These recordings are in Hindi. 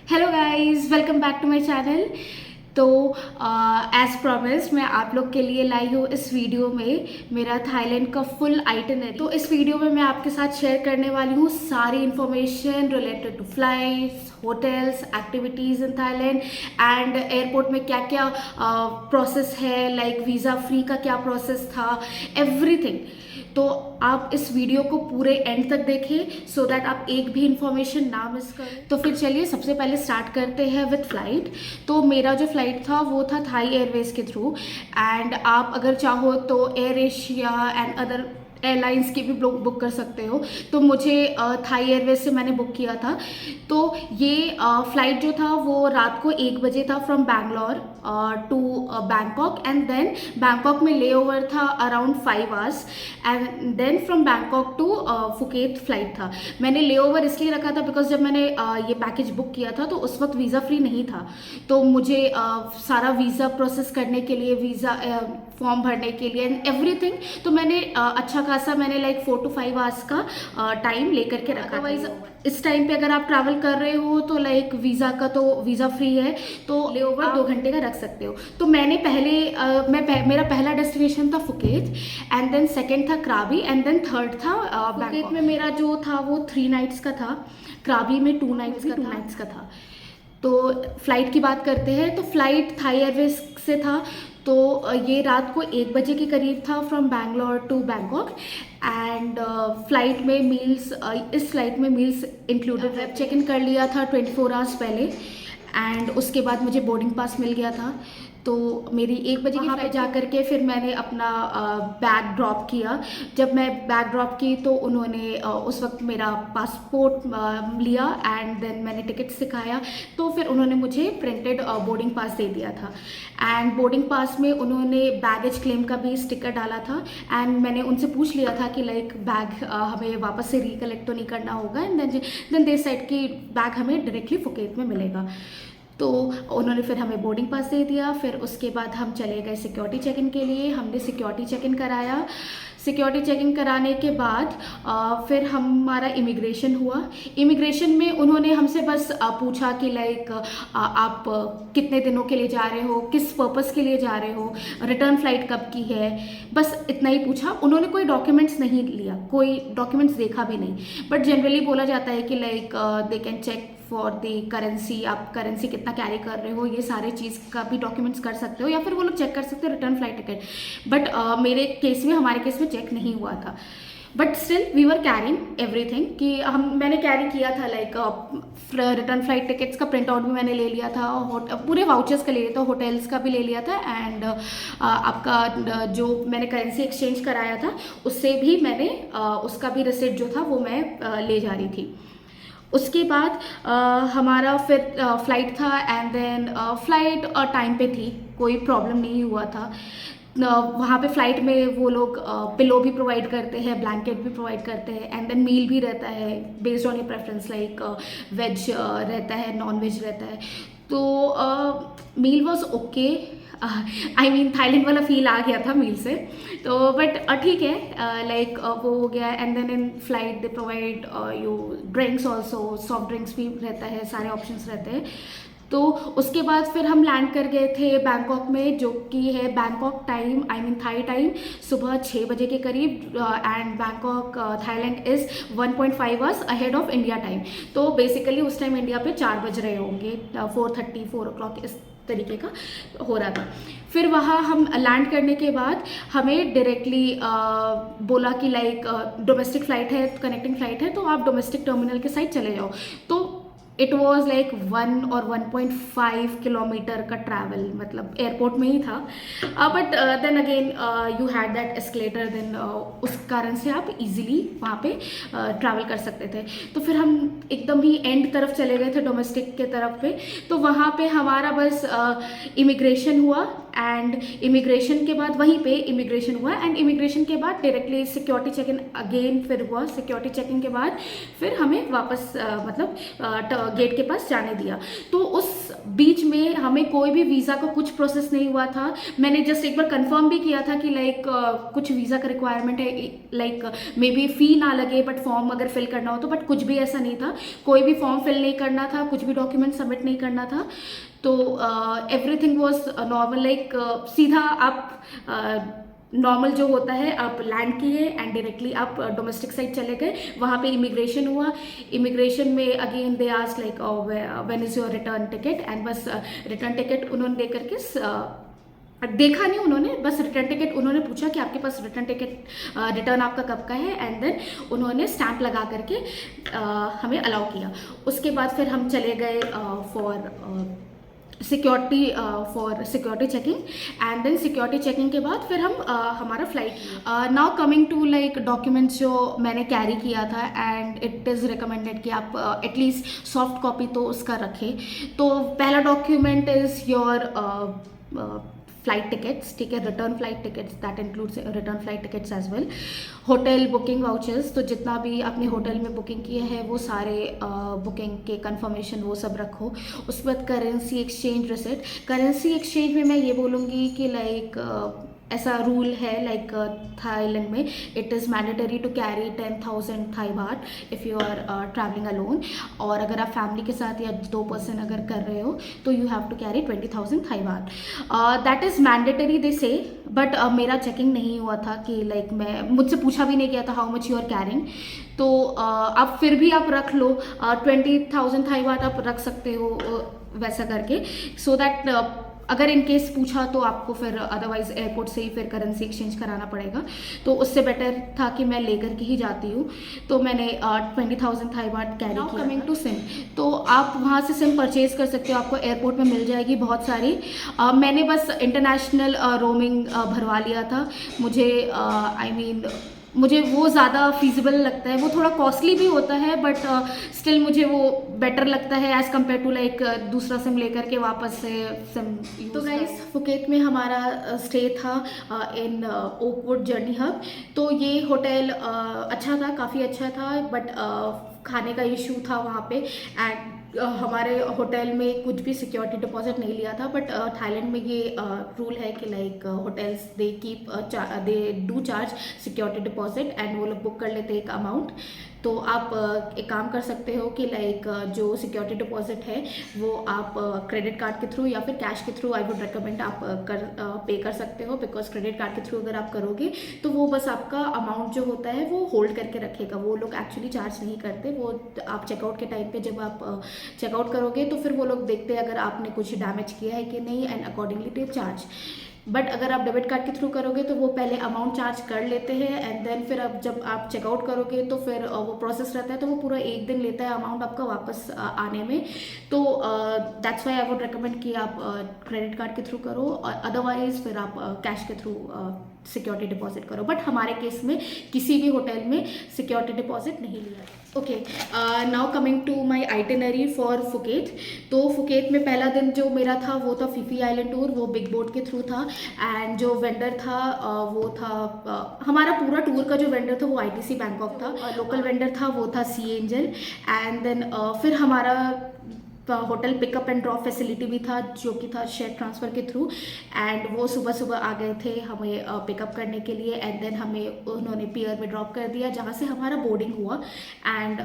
Hello guys, welcome back to my channel. तो एज प्रॉमिस मैं आप लोग के लिए लाई हूँ इस वीडियो में मेरा थाईलैंड का फुल आइटिनरी। तो इस वीडियो में मैं आपके साथ शेयर करने वाली हूँ सारी information related to flights, hotels, activities in Thailand and airport में क्या क्या प्रोसेस है, लाइक वीज़ा फ्री का क्या प्रोसेस था, एवरीथिंग। तो आप इस वीडियो को पूरे एंड तक देखें सो दैट आप एक भी इंफॉर्मेशन ना मिस करें। तो फिर चलिए सबसे पहले स्टार्ट करते हैं विद फ्लाइट। तो मेरा जो फ्लाइट था वो था थाई एयरवेज के थ्रू, एंड आप अगर चाहो तो air Asia and other airlines की भी बुक कर सकते हो। तो मुझे थाई एयरवेज से मैंने बुक किया था। तो ये फ़्लाइट जो था वो रात को 1 बजे था from Bangalore to Bangkok, and then Bangkok में ले ओवर था around 5 hours, and then from Bangkok to Phuket flight था। मैंने ले ओवर इसलिए रखा था बिकॉज जब मैंने ये पैकेज बुक किया था तो उस वक्त वीज़ा फ्री नहीं था। तो मुझे सारा वीज़ा प्रोसेस करने के लिए, वीज़ा फॉर्म भरने के लिए एंड एवरीथिंग, तो मैंने अच्छा खासा मैंने लाइक 4 to 5 आवर्स का टाइम लेकर के रखा। अदरवाइज इस टाइम पे अगर आप ट्रैवल कर रहे हो तो लाइक वीज़ा का तो वीज़ा फ्री है, तो ले ओवर 2 घंटे का रख सकते हो। तो मैंने मेरा पहला डेस्टिनेशन था फुकेत, एंड देन सेकेंड था क्राबी, एंड देन थर्ड था फुकेत में मेरा जो था वो 3 नाइट्स का था, क्राबी में 2 नाइट्स का था। तो फ़्लाइट की बात करते हैं। तो फ़्लाइट थाई एयरवेज से था। तो ये रात को 1 बजे के करीब था from Bangalore to Bangkok, and flight में मील्स, इस फ्लाइट में मील्स इंक्लूडेड है। चेक इन कर लिया था 24 आवर्स पहले, एंड उसके बाद मुझे बोर्डिंग पास मिल गया था। तो मेरी 1 बजे की फ्लाइट जा कर के फिर मैंने अपना बैग ड्रॉप किया। जब मैं बैग ड्रॉप की तो उन्होंने उस वक्त मेरा पासपोर्ट लिया, एंड देन मैंने टिकट्स दिखाया। तो फिर उन्होंने मुझे प्रिंटेड बोर्डिंग पास दे दिया था, एंड बोर्डिंग पास में उन्होंने बैगेज क्लेम का भी स्टिकर डाला था। एंड मैंने उनसे पूछ लिया था कि लाइक बैग हमें वापस से रिकलेक्ट तो नहीं करना होगा, एंड देन दे सेड कि बैग हमें डायरेक्टली फुकेत में मिलेगा। तो उन्होंने फिर हमें बोर्डिंग पास दे दिया। फिर उसके बाद हम चले गए सिक्योरिटी चेक इन के लिए। हमने सिक्योरिटी चेक इन कराया। सिक्योरिटी चेक इन कराने के बाद फिर हमारा इमिग्रेशन हुआ। इमिग्रेशन में उन्होंने हमसे बस पूछा कि लाइक आप कितने दिनों के लिए जा रहे हो, किस पर्पस के लिए जा रहे हो, रिटर्न फ्लाइट कब की है, बस इतना ही पूछा। उन्होंने कोई डॉक्यूमेंट्स नहीं लिया, कोई डॉक्यूमेंट्स देखा भी नहीं। बट जनरली बोला जाता है कि like they can check for the currency, आप करेंसी कितना कैरी कर रहे हो, ये सारे चीज़ का भी डॉक्यूमेंट्स कर सकते हो, या फिर वो लोग चेक कर सकते हो रिटर्न फ्लाइट टिकट। बट हमारे केस में चेक नहीं हुआ था। But still we were carrying everything, कि मैंने कैरी किया था लाइक रिटर्न फ्लाइट टिकट्स का प्रिंट आउट भी मैंने ले लिया था, पूरे वाउचर्स का ले लिया था, होटल्स का भी ले लिया था, एंड आपका जो मैंने करेंसी एक्सचेंज कराया था उससे भी मैंने उसका भी रिसिप्ट जो था वो मैं ले जा रही थी। उसके बाद हमारा फिर फ्लाइट था, एंड देन फ्लाइट टाइम पे थी, कोई प्रॉब्लम नहीं हुआ था। वहाँ पे फ़्लाइट में वो लोग पिलो भी प्रोवाइड करते हैं, ब्लैंकेट भी प्रोवाइड करते हैं, एंड देन मील भी रहता है based on your preference, like veg रहता है, नॉन वेज रहता है। तो meal was okay, I mean Thailand वाला फील आ गया था मील से। तो बट ठीक है, लाइक वो हो गया। And then in flight they provide you drinks also, soft drinks भी रहता है, सारे ऑप्शंस रहते हैं। तो उसके बाद फिर हम लैंड कर गए थे बैंकॉक में, जो कि है Bangkok time, I mean Thai time, सुबह 6 बजे के करीब, and Bangkok Thailand is 1.5 hours ahead of India time. तो बेसिकली उस टाइम इंडिया पे 4 बज रहे होंगे, 4:30 4 o'clock इस तरीके का हो रहा था। फिर वहाँ हम लैंड करने के बाद हमें डायरेक्टली बोला कि लाइक डोमेस्टिक फ़्लाइट है, कनेक्टिंग फ़्लाइट है, तो आप डोमेस्टिक टर्मिनल के साइड चले जाओ। तो इट वॉज लाइक 1 और 1.5 किलोमीटर का ट्रैवल, मतलब एयरपोर्ट में ही था। But then again you had that escalator, then उस कारण से आप इजीली वहाँ पे ट्रैवल कर सकते थे। तो फिर हम एकदम ही एंड तरफ चले गए थे, डोमेस्टिक के तरफ पे। तो वहाँ पे हमारा बस इमिग्रेशन हुआ, एंड इमिग्रेशन के बाद वहीं पे इमिग्रेशन हुआ, एंड इमिग्रेशन के बाद directly security check in again फिर हुआ। सिक्योरिटी चेक इन के बाद फिर हमें वापस मतलब गेट के पास जाने दिया। तो उस बीच में हमें कोई भी वीज़ा का कुछ प्रोसेस नहीं हुआ था। मैंने जस्ट एक बार कंफर्म भी किया था कि लाइक कुछ वीज़ा का रिक्वायरमेंट है, लाइक मे बी फ़ी ना लगे बट फॉर्म अगर फिल करना हो तो, बट कुछ भी ऐसा नहीं था। कोई भी फॉर्म फिल नहीं करना था, कुछ भी डॉक्यूमेंट सबमिट नहीं करना था। तो एवरीथिंग वॉज नॉर्मल, लाइक सीधा आप नॉर्मल जो होता है आप लैंड किए एंड डायरेक्टली आप डोमेस्टिक साइड चले गए। वहाँ पे इमिग्रेशन हुआ। इमिग्रेशन में again they ask like when is your return ticket, and बस रिटर्न टिकट उन्होंने दे करके देखा नहीं उन्होंने, बस रिटर्न टिकट उन्होंने पूछा कि आपके पास रिटर्न टिकट रिटर्न आपका कब का है, एंड देन उन्होंने स्टैंप लगा करके हमें अलाउ किया। उसके बाद फिर हम चले गए for security checking, and then security checking के बाद फिर हम हमारा flight. Now coming to like documents जो मैंने कैरी किया था, एंड इट इज़ रिकमेंडेड कि आप एटलीस्ट सॉफ्ट कॉपी तो उसका रखें। तो पहला document is your flight tickets, ठीक है, return flight tickets, that includes return flight tickets as well. Hotel booking vouchers, तो जितना भी आपने होटल में बुकिंग किए हैं वो सारे बुकिंग के कंफर्मेशन वो सब रखो। उसके बाद currency exchange receipt. Currency exchange में मैं ये बोलूँगी कि लाइक ऐसा रूल है लाइक थाईलैंड में it is mandatory to carry 10,000 Thai baht if you are travelling alone, और अगर आप फैमिली के साथ या 2 पर्सन अगर कर रहे हो तो you have to carry 20,000 Thai baht. That is mandatory they say, but मेरा चेकिंग नहीं हुआ था कि लाइक मैं मुझसे पूछा भी नहीं गया था how much you are carrying. तो आप फिर भी आप रख लो 20,000 थाई बाट आप रख सकते हो वैसा करके, सो दैट अगर इन केस पूछा तो आपको फिर अदरवाइज एयरपोर्ट से ही फिर करेंसी एक्सचेंज कराना पड़ेगा। तो उससे बेटर था कि मैं लेकर के ही जाती हूँ। तो मैंने 20,000 थाई बाट कैरी किया। कमिंग टू सिम, तो आप वहाँ से सिम परचेज कर सकते हो, आपको एयरपोर्ट में मिल जाएगी बहुत सारी। मैंने बस इंटरनेशनल रोमिंग भरवा लिया था। मुझे मुझे वो ज़्यादा फीजिबल लगता है। वो थोड़ा कॉस्टली भी होता है बट स्टिल मुझे वो बेटर लगता है एज़ कम्पेयर टू लाइक दूसरा सिम लेकर के वापस से सिम। तो गाइस फुकेत में हमारा स्टे था इन ओकवुड जर्नी हब। तो ये होटल अच्छा था, काफ़ी अच्छा था, बट खाने का इशू था वहाँ पे। एंड हमारे होटल में कुछ भी सिक्योरिटी डिपॉजिट नहीं लिया था, बट थाईलैंड में ये रूल है कि like hotels they they do charge security deposit, and वो लोग बुक कर लेते हैं एक अमाउंट। तो आप एक काम कर सकते हो कि लाइक जो सिक्योरिटी डिपॉजिट है वो आप क्रेडिट कार्ड के थ्रू या फिर कैश के थ्रू आई वुड रिकमेंड आप पे कर सकते हो, बिकॉज क्रेडिट कार्ड के थ्रू अगर आप करोगे तो वो बस आपका अमाउंट जो होता है वो होल्ड करके रखेगा, वो लोग एक्चुअली चार्ज नहीं करते। वो आप चेकआउट के टाइम पे जब आप चेकआउट करोगे तो फिर वो लोग देखते हैं अगर आपने कुछ डैमेज किया है कि नहीं, and accordingly they charge. But अगर आप डेबिट कार्ड के थ्रू करोगे तो वो पहले अमाउंट चार्ज कर लेते हैं, एंड देन फिर अब जब आप चेकआउट करोगे तो फिर वो प्रोसेस रहता है, तो वो पूरा 1 दिन लेता है अमाउंट आपका वापस आने में। तो that's why I would recommend कि आप क्रेडिट कार्ड के थ्रू करो, और अदरवाइज फिर आप कैश के थ्रू सिक्योरिटी डिपॉजिट करो। बट हमारे केस में किसी भी होटल में सिक्योरिटी डिपॉजिट नहीं लिया। Okay, now coming to my itinerary for Phuket. तो फुकेत में पहला दिन जो मेरा था वो था फीफी आइलैंड टूर, वो बिग बोट के थ्रू था। एंड जो वेंडर था वो था हमारा पूरा टूर का जो वेंडर था वो आईटीसी बैंकॉक था। लोकल वेंडर था वो था सी एंजल। एंड देन फिर हमारा hotel pickup and drop facility भी था जो कि था शेयर ट्रांसफ़र के थ्रू। एंड वो सुबह सुबह आ गए थे हमें पिकअप करने के लिए, एंड देन हमें उन्होंने पियर में ड्रॉप कर दिया जहाँ से हमारा बोर्डिंग हुआ। एंड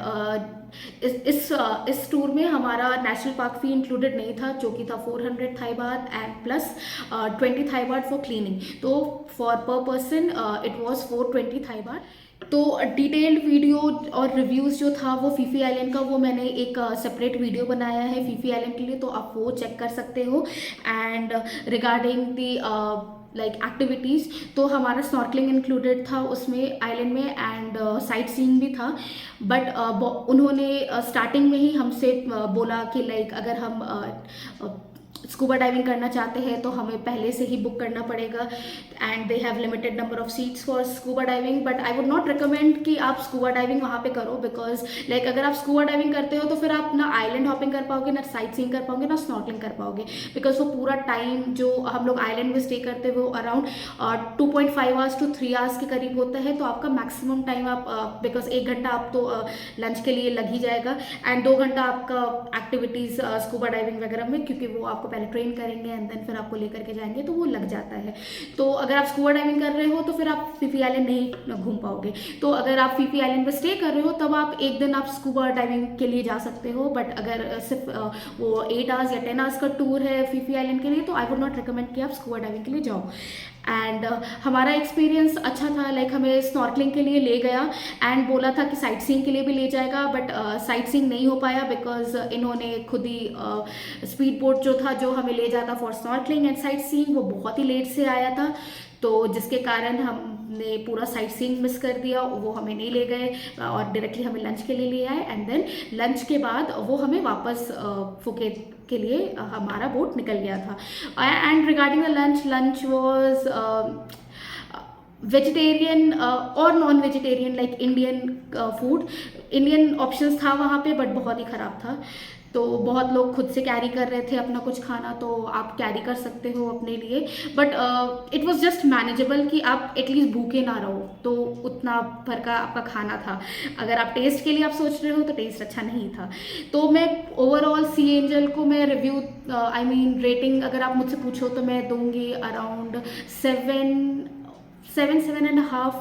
इस टूर में हमारा नेशनल पार्क फी इंक्लूडेड नहीं था, जो कि था 400 Thai baht and plus 20 Thai baht for cleaning. तो for per person it was 420 Thai baht. तो डिटेल्ड वीडियो और रिव्यूज़ जो था वो फीफी आइलैंड का, वो मैंने एक सेपरेट वीडियो बनाया है फीफी आइलैंड के लिए, तो आप वो चेक कर सकते हो। And regarding the like activities, तो हमारा स्नॉर्कलिंग इंक्लूडेड था उसमें आइलैंड में, एंड साइट सीइंग भी था। बट उन्होंने स्टार्टिंग में ही हमसे बोला कि लाइक अगर हम स्कूबा डाइविंग करना चाहते हैं तो हमें पहले से ही बुक करना पड़ेगा and they have limited number of seats for scuba diving. But I would not recommend कि आप स्कूबा डाइविंग वहाँ पे करो, बिकॉज लाइक अगर आप स्कूबा डाइविंग करते हो तो फिर आप ना आइलैंड हॉपिंग कर पाओगे, ना साइट सीइंग कर पाओगे, ना स्नॉर्कलिंग कर पाओगे, बिकॉज वो पूरा टाइम जो हम लोग आइलैंड में स्टे करते हैं वो अराउंड 2.5 आवर्स to 3 आवर्स के करीब होता है। तो आपका मैक्सिमम टाइम आप बिकॉज 1 घंटा आप तो लंच के लिए लग ही जाएगा एंड 2 घंटा आपका एक्टिविटीज़ स्कूबा डाइविंग वगैरह में, क्योंकि वो आपको पहले ट्रेन करेंगे एंड देन फिर आपको लेकर के जाएंगे, तो वो लग जाता है। तो अगर आप स्कूबा डाइविंग कर रहे हो तो फिर आप फीफी आइलैंड नहीं घूम पाओगे। तो अगर आप फीफी आइलैंड पर स्टे कर रहे हो तब आप एक दिन आप स्कूबा डाइविंग के लिए जा सकते हो। बट अगर सिर्फ वो 8 आवर्स या 10 आवर्स का टूर है फीफी आइलैंड के लिए तो आई वुड नॉट रिकमेंड कि आप स्कूबा डाइविंग के लिए जाओ। एंड हमारा एक्सपीरियंस अच्छा था, लाइक हमें स्नॉर्कलिंग के लिए ले गया एंड बोला था कि साइट सीइंग के लिए भी ले जाएगा, बट साइट सीइंग नहीं हो पाया बिकॉज इन्होंने खुद ही स्पीड बोट जो था जो हमें ले जाता for snorkelling and sight seeing वो बहुत ही लेट से आया था, तो जिसके कारण हमने पूरा साइट सीइंग मिस कर दिया। वो हमें नहीं ले गए और डायरेक्टली हमें लंच के लिए ले आए एंड देन लंच के बाद वो हमें वापस फुकेट के लिए हमारा बोट निकल गया था। And regarding the lunch was vegetarian और non vegetarian, like Indian food, Indian options था वहाँ पे, बट बहुत ही ख़राब था। तो बहुत लोग खुद से कैरी कर रहे थे अपना कुछ खाना, तो आप कैरी कर सकते हो अपने लिए, but it was just manageable कि आप एटलीस्ट भूखे ना रहो, तो उतना भर का आपका खाना था। अगर आप टेस्ट के लिए आप सोच रहे हो तो टेस्ट अच्छा नहीं था। तो मैं ओवरऑल सी एंजल को मैं रिव्यू आई मीन रेटिंग अगर आप मुझसे पूछो तो मैं दूंगी around 7.5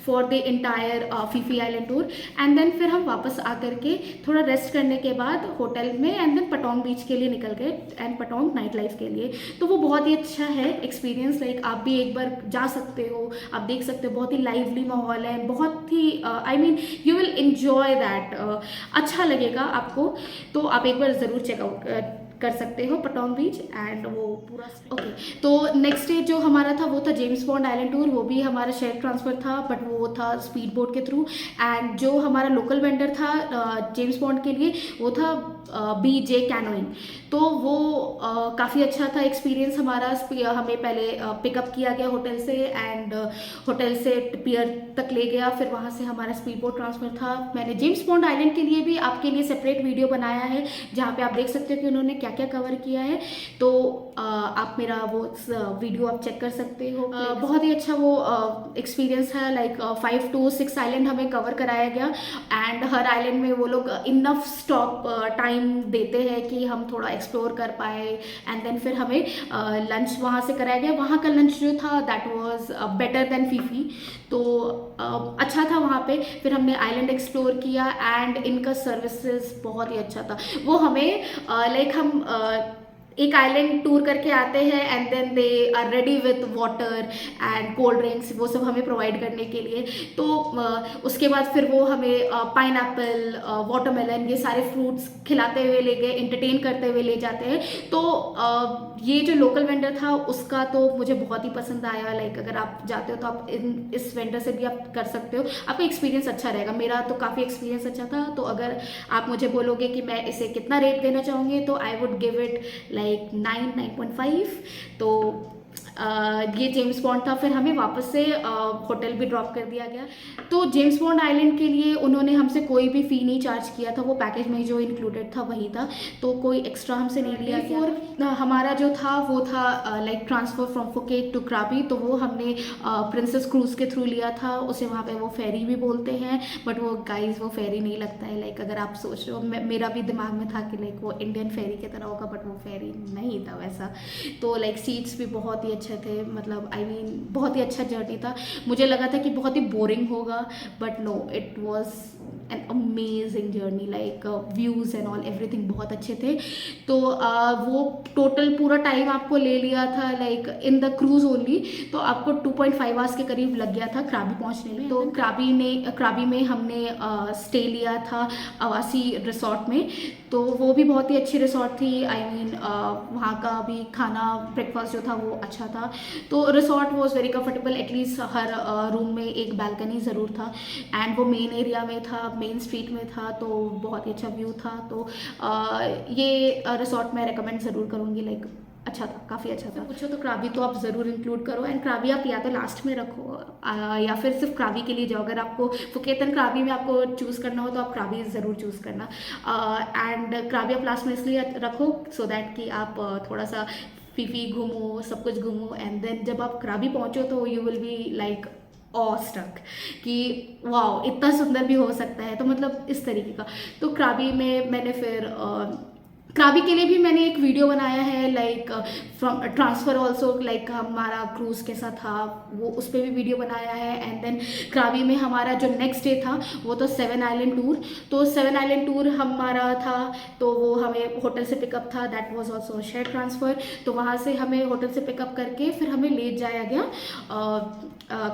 for the entire Phi Phi island tour. And then फिर हम वापस आकर के थोड़ा रेस्ट करने के बाद होटल में एंड देन पटोंग बीच के लिए निकल गए एंड पटोंग नाइट लाइफ के लिए। तो वो बहुत ही अच्छा है एक्सपीरियंस, लाइक आप भी एक बार जा सकते हो, आप देख सकते हो, बहुत ही लाइवली माहौल है, बहुत ही I mean you will enjoy that, अच्छा लगेगा आपको। तो आप एक बार ज़रूर चेकआउट कर सकते हो पटोंग बीच एंड वो पूरा ओके। तो नेक्स्ट डे जो हमारा था वो था जेम्स बॉन्ड आइलैंड टूर, वो भी हमारा शेयर ट्रांसफ़र था बट वो था स्पीड बोट के थ्रू। एंड जो हमारा लोकल वेंडर था जेम्स बॉन्ड के लिए वो था BJ कैनोइंग, तो वो काफ़ी अच्छा था एक्सपीरियंस हमारा। हमें पहले पिकअप किया गया होटल से एंड होटल से पियर तक ले गया, फिर वहाँ से हमारा स्पीड बोट ट्रांसफ़र था। मैंने जेम्स बॉन्ड आइलैंड के लिए भी आपके लिए सेपरेट वीडियो बनाया है जहाँ पे आप देख सकते हो कि उन्होंने क्या क्या कवर किया है, तो आप मेरा वो वीडियो आप चेक कर सकते हो। बहुत ही अच्छा वो एक्सपीरियंस है, लाइक 5 to 6 आइलैंड हमें कवर कराया गया एंड हर आइलैंड में वो लोग इनफ स्टॉप टाइम देते हैं कि हम थोड़ा एक्सप्लोर कर पाए। एंड देन फिर हमें लंच वहाँ से कराया गया। वहाँ का लंच जो था that was better than Phi Phi, तो अच्छा था वहाँ पे। फिर हमने आइलैंड एक्सप्लोर किया एंड इनका सर्विसेज बहुत ही अच्छा था। वो हमें लाइक हम एक आइलैंड टूर करके आते हैं and then they are ready with water and cold drinks, वो सब हमें प्रोवाइड करने के लिए। तो उसके बाद फिर वो हमें पाइनएप्पल, वाटरमेलन, ये सारे फ्रूट्स खिलाते हुए ले गए, एंटरटेन करते हुए ले जाते हैं। तो ये जो लोकल वेंडर था उसका तो मुझे बहुत ही पसंद आया। लाइक अगर आप जाते हो तो आप इस वेंडर से भी आप कर सकते हो, आपका एक्सपीरियंस अच्छा रहेगा। मेरा तो काफ़ी एक्सपीरियंस अच्छा था। तो अगर आप मुझे बोलोगे कि मैं इसे कितना रेट देना चाहूँगी तो I would give it like 9.5। तो ये जेम्स बॉन्ड था। फिर हमें वापस से होटल भी ड्रॉप कर दिया गया। तो जेम्स बॉन्ड आइलैंड के लिए उन्होंने हमसे कोई भी फ़ी नहीं चार्ज किया था, वो पैकेज में जो इंक्लूडेड था वही था, तो कोई एक्स्ट्रा हमसे नहीं लिया गया। और हमारा जो था वो था like transfer from Phuket to Krabi, तो वो हमने प्रिंसेस क्रूज़ के थ्रू लिया था। उसे वहाँ पे वो फेरी भी बोलते हैं, बट वो गाइस वो फेरी नहीं लगता है। लाइक अगर आप सोच रहे हो, मेरा भी दिमाग में था कि लाइक वो इंडियन फेरी की तरह होगा, बट वो फेरी नहीं था वैसा। तो लाइक सीट्स भी बहुत ही अच्छे थे, मतलब आई मीन बहुत ही अच्छा जर्नी था। मुझे लगा था कि बहुत ही बोरिंग होगा, but no, it was an amazing journey. Like views and all everything बहुत अच्छे थे। तो वो टोटल पूरा टाइम आपको ले लिया था like in the cruise only, तो आपको 2.5 आवर्स के करीब लग गया था क्राबी पहुंचने में। तो क्राबी में हमने स्टे लिया था अवासी रिसोर्ट में। तो वो भी बहुत ही अच्छी रिसोर्ट थी। आई मीन वहाँ का भी खाना ब्रेकफास्ट जो था वो अच्छा था। तो resort was very comfortable, at least her room में एक बालकनी ज़रूर था एंड वो मेन एरिया में था, मेन स्ट्रीट में था, तो बहुत ही अच्छा व्यू था। तो ये रिसोर्ट मैं रिकमेंड ज़रूर करूँगी, लाइक अच्छा था, काफ़ी अच्छा था। पूछो तो krabi तो आप ज़रूर इंक्लूड करो, एंड krabi आप या तो लास्ट में रखो या फिर सिर्फ krabi के लिए जाओ। अगर आपको Phuket एंड krabi में आपको चूज़ करना हो तो आप krabi ज़रूर चूज़ करना। एंड krabi आप लास्ट में इसलिए रखो सो दैट कि आप थोड़ा सा फीफी घूमो, सब कुछ घूमो, एंड देन जब आप krabi पहुँचो तो you will be like awestruck कि वाओ इतना सुंदर भी हो सकता है। तो मतलब इस तरीके का। तो krabi में मैंने फिर krabi के लिए भी मैंने एक वीडियो बनाया है, like from transfer also, like हमारा क्रूज़ कैसा था वो उस पर भी वीडियो बनाया है। एंड देन krabi में हमारा जो नेक्स्ट डे था वो तो 7 आइलैंड टूर। तो 7 आइलैंड टूर हमारा था, तो वो हमें होटल से पिकअप था, that was also share transfer. तो वहाँ से हमें होटल से पिकअप करके फिर हमें ले जाया गया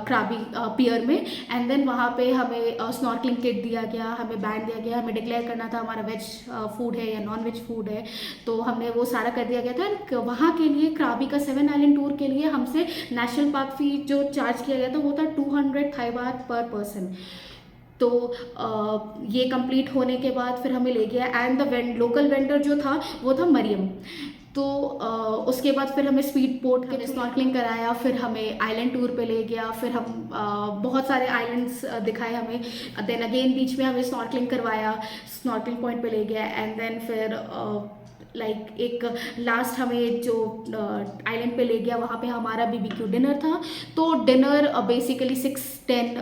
krabi पियर में, एंड देन वहाँ पे हमें स्नॉर्कलिंग किट दिया गया, हमें बैंड दिया गया, हमें डिक्लेयर करना था हमारा वेज फूड है या नॉन वेज फूड है, तो हमने वो सारा कर दिया गया था। एंड वहाँ के लिए krabi का 7 आइलैंड टूर के लिए हमसे नेशनल पार्क फी जो चार्ज किया गया था वो था 200 थाई बात पर पर्सन। तो ये कंप्लीट होने के बाद फिर हमें ले गया, एंड द लोकल वेंडर जो था वो था मरियम। तो उसके बाद फिर हमें स्पीड बोट के स्नॉर्कलिंग कराया, फिर हमें आइलैंड टूर पे ले गया, फिर हम बहुत सारे आइलैंड्स दिखाए हमें। देन अगेन बीच में हमें स्नॉर्कलिंग करवाया, स्नॉर्कलिंग पॉइंट पे ले गया, एंड देन फिर लाइक एक लास्ट हमें जो आइलैंड पे ले गया वहाँ पे हमारा BBQ डिनर था। तो डिनर बेसिकली 6-10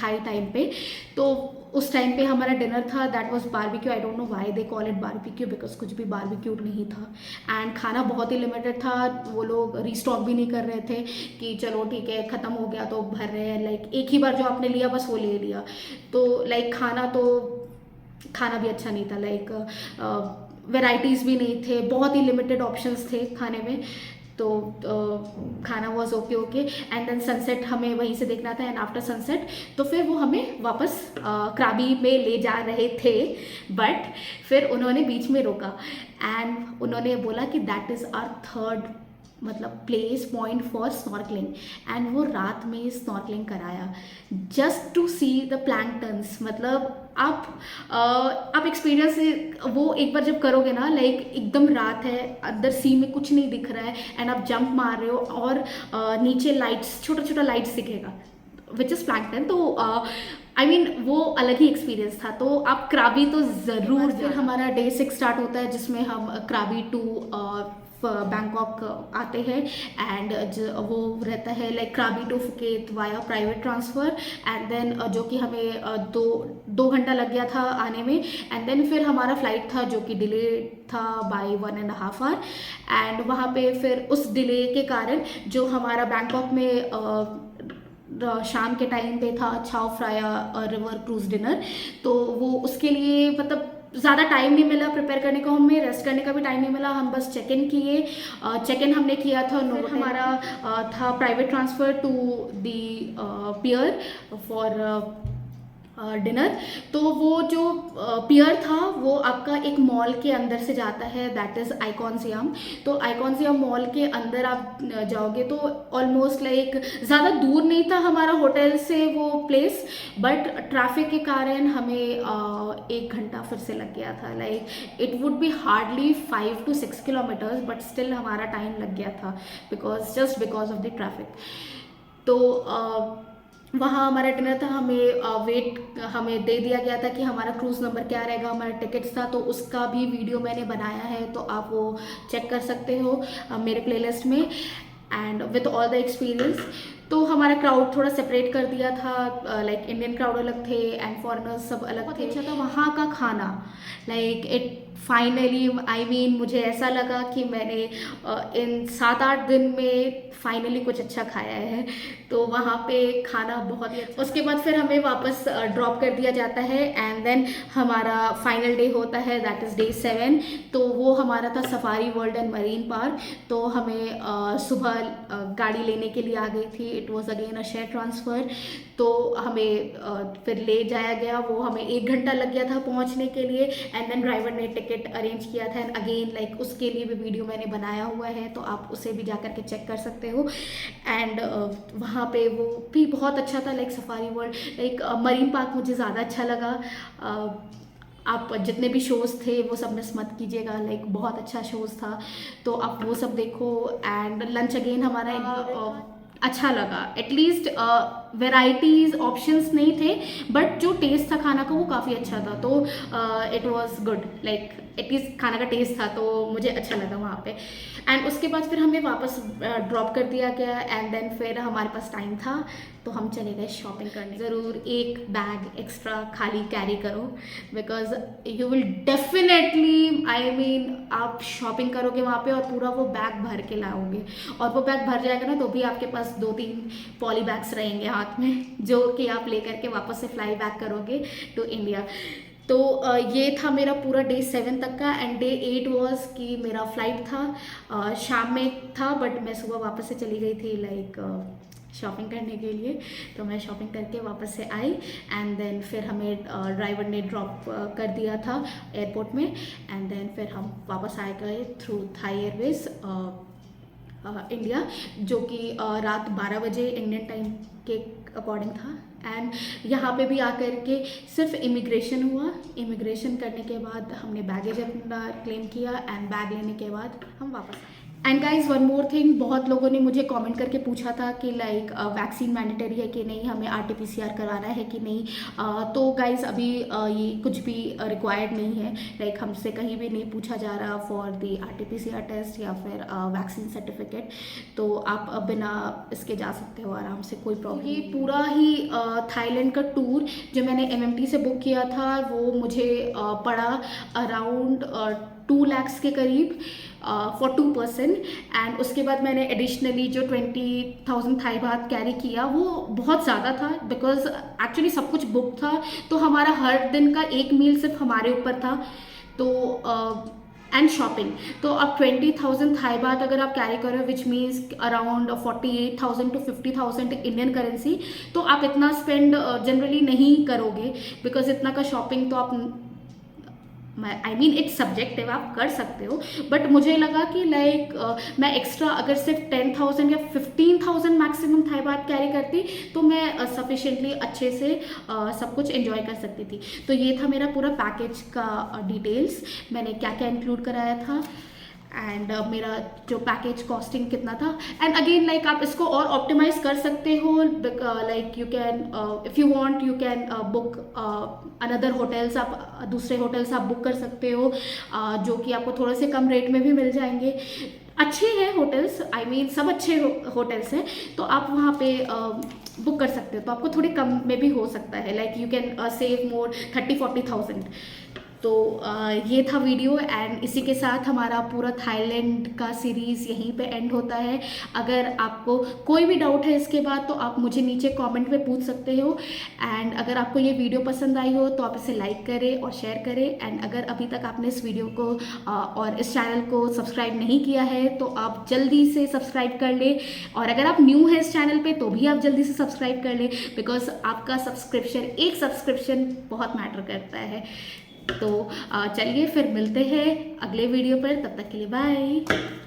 थाई टाइम पे, तो उस टाइम पे हमारा डिनर था, that was barbecue. I don't know why they call it barbecue, because कुछ भी बारबेक्यू नहीं था, एंड खाना बहुत ही लिमिटेड था। वो लोग रीस्टॉक भी नहीं कर रहे थे कि चलो ठीक है ख़त्म हो गया तो भर रहे हैं, लाइक एक ही बार जो आपने लिया बस वो ले लिया। तो लाइक खाना भी अच्छा नहीं था, लाइक वैराइटीज़ भी नहीं थे, बहुत ही लिमिटेड ऑप्शंस थे खाने में। तो खाना was okay. And then sunset हमें वहीं से देखना था, एंड आफ्टर सनसेट तो फिर वो हमें वापस krabi में ले जा रहे थे, बट फिर उन्होंने बीच में रोका एंड उन्होंने बोला कि दैट इज़ आवर थर्ड मतलब place point for snorkelling, and वो रात में स्नॉर्कलिंग कराया just to see the planktons. मतलब आप एक्सपीरियंस वो एक बार जब करोगे ना, लाइक एकदम रात है, अंदर सी में कुछ नहीं दिख रहा है, एंड आप जंप मार रहे हो और नीचे लाइट्स, छोटा छोटा लाइट्स दिखेगा विच इज़ प्लैंकटन। तो आई मीन वो अलग ही एक्सपीरियंस था। तो आप krabi तो ज़रूर। फिर हमारा डे 6 स्टार्ट होता है जिसमें हम krabi टू बैंकॉक आते हैं, एंड वो रहता है like krabi to Phuket via private transfer, and then जो कि हमें 2 घंटा लग गया था आने में, एंड देन फिर हमारा फ्लाइट था जो कि डिले था बाय 1.5 आवर। एंड वहाँ पे फिर उस डिले के कारण जो हमारा बैंकॉक में शाम के टाइम पे था छाओ फ्राया रिवर क्रूज डिनर, तो वो उसके लिए मतलब ज़्यादा टाइम नहीं मिला प्रिपेयर करने को, हमें रेस्ट करने का भी टाइम नहीं मिला। हम बस चेक इन किए, चेक इन हमने किया था नोवोटेल। हमारा था private transfer to the pier for dinner. तो वो जो पियर था वो आपका एक मॉल के अंदर से जाता है, दैट इज़ आइकॉन सियाम। तो आइकॉन सियाम मॉल के अंदर आप जाओगे तो ऑलमोस्ट लाइक ज़्यादा दूर नहीं था हमारा होटल से वो प्लेस, बट ट्रैफिक के कारण हमें 1 घंटा फिर से लग गया था। Like it would be hardly 5 to 6 kilometres, but still हमारा टाइम लग गया था just because of the traffic. तो वहाँ हमारा डिनर था, हमें दे दिया गया था कि हमारा क्रूज़ नंबर क्या रहेगा, हमारा टिकट्स था, तो उसका भी वीडियो मैंने बनाया है, तो आप वो चेक कर सकते हो मेरे प्लेलिस्ट में, and with all the experience. तो हमारा क्राउड थोड़ा सेपरेट कर दिया था, लाइक इंडियन क्राउड अलग थे एंड फॉरेनर्स सब अलग थे। अच्छा था वहाँ का खाना, like it finally I mean मुझे ऐसा लगा कि मैंने इन 7-8 दिन में फाइनली कुछ अच्छा खाया है। तो वहाँ पे खाना बहुत ही अच्छा। उसके बाद फिर हमें वापस ड्रॉप कर दिया जाता है, एंड देन हमारा फाइनल डे होता है, दैट इज़ डे 7। तो वो हमारा था safari world and marine park. तो हमें सुबह गाड़ी लेने के लिए आ गई थी, it was again a share transfer. तो हमें फिर ले जाया गया, वो हमें 1 घंटा लग गया था पहुँचने के लिए, एंड देन ड्राइवर ने टिकट अरेंज किया था, एंड अगेन लाइक उसके लिए भी वीडियो मैंने बनाया हुआ है, तो आप उसे भी जा कर के चेक कर सकते हो। एंड वहाँ पे वो भी बहुत अच्छा था, like safari world, like marine park मुझे ज़्यादा अच्छा लगा। आप जितने भी शोज़ थे वो सब मिस मत कीजिएगा, लाइक बहुत अच्छा शोज़ था, तो आप वो सब देखो। एंड लंच अगेन हमारा अच्छा लगा, एटलीस्ट वेराइटीज़ ऑप्शंस नहीं थे, बट जो टेस्ट था खाना का वो काफ़ी अच्छा था, तो it was good, like at least खाना का टेस्ट था, तो मुझे अच्छा लगा वहाँ पे। एंड उसके बाद फिर हमें वापस ड्रॉप कर दिया गया, एंड देन फिर हमारे पास टाइम था तो हम चले गए शॉपिंग करने। ज़रूर एक बैग एक्स्ट्रा खाली कैरी करो, because you will definitely, I mean आप शॉपिंग करोगे वहाँ पे और पूरा वो बैग भर के लाओगे, और वो बैग भर जाएगा ना तो भी आपके पास 2-3 पॉली बैग्स रहेंगे हाथ में, जो कि आप लेकर के वापस से फ्लाई बैक करोगे टू इंडिया। तो ये था मेरा पूरा डे 7 तक का। एंड डे 8 वॉज कि मेरा फ्लाइट था, शाम में था, बट मैं सुबह वापस से चली गई थी लाइक शॉपिंग करने के लिए, तो मैं शॉपिंग करके वापस से आई, एंड देन फिर हमें ड्राइवर ने ड्रॉप कर दिया था एयरपोर्ट में, एंड देन फिर हम वापस आए गए थ्रू थाई एयरवेज इंडिया, जो कि रात 12 बजे इंडियन टाइम के अकॉर्डिंग था। एंड यहाँ पे भी आकर के सिर्फ इमिग्रेशन हुआ, इमिग्रेशन करने के बाद हमने बैगेज अपना क्लेम किया, एंड बैग लेने के बाद हम वापस आए। And guys one more thing, बहुत लोगों ने मुझे कमेंट करके पूछा था कि लाइक वैक्सीन मैंडेटरी है कि नहीं, हमें RT-PCR करवाना है कि नहीं। तो गाइज अभी ये कुछ भी रिक्वायर्ड नहीं है, लाइक हमसे कहीं भी नहीं पूछा जा रहा फॉर द RT-PCR टेस्ट या फिर वैक्सीन सर्टिफिकेट, तो आप बिना इसके जा सकते हो आराम से, कोई प्रॉब्लम। ये पूरा ही थाईलैंड का टूर जो मैंने MMT से बुक किया था वो मुझे पड़ा अराउंड 2 lakhs के करीब फॉर 2 person। एंड उसके बाद मैंने एडिशनली जो 20,000 थाई बात कैरी किया वो बहुत ज़्यादा था, बिकॉज एक्चुअली सब कुछ बुक था, तो हमारा हर दिन का एक मील सिर्फ हमारे ऊपर था, तो एंड शॉपिंग, तो अब 20,000 थाई बात अगर आप कैरी करो which means around 48,000 to 50,000 Indian currency, तो आप इतना स्पेंड जनरली नहीं करोगे, बिकॉज इतना का शॉपिंग तो आप, आई मीन इट्स सब्जेक्टिव, आप कर सकते हो, बट मुझे लगा कि लाइक मैं एक्स्ट्रा अगर सिर्फ 10,000 या 15,000 मैक्सिमम थाई बात कैरी करती तो मैं सफिशिएंटली अच्छे से सब कुछ एंजॉय कर सकती थी। तो ये था मेरा पूरा पैकेज का डिटेल्स, मैंने क्या क्या इंक्लूड कराया था, एंड मेरा जो पैकेज कॉस्टिंग कितना था। एंड अगेन लाइक आप इसको और ऑप्टिमाइज कर सकते हो, like you can if you want you can book another hotels, आप दूसरे होटल्स आप बुक कर सकते हो, जो कि आपको थोड़े से कम रेट में भी मिल जाएंगे। अच्छे हैं होटल्स, आई मीन सब अच्छे होटल्स हैं, तो आप वहाँ पे बुक कर सकते हो, तो आपको थोड़े कम में भी हो सकता है, लाइक यू कैन सेव मोर 30-40,000। तो ये था वीडियो, एंड इसी के साथ हमारा पूरा थाईलैंड का सीरीज़ यहीं पे एंड होता है। अगर आपको कोई भी डाउट है इसके बाद तो आप मुझे नीचे कमेंट में पूछ सकते हो, एंड अगर आपको ये वीडियो पसंद आई हो तो आप इसे लाइक करें और शेयर करें, एंड अगर अभी तक आपने इस वीडियो को और इस चैनल को सब्सक्राइब नहीं किया है तो आप जल्दी से सब्सक्राइब कर लें, और अगर आप न्यू हैं इस चैनल पर तो भी आप जल्दी से सब्सक्राइब कर लें, बिकॉज आपका एक सब्सक्रिप्शन बहुत मैटर करता है। तो चलिए फिर मिलते हैं अगले वीडियो पर, तब तक के लिए बाय।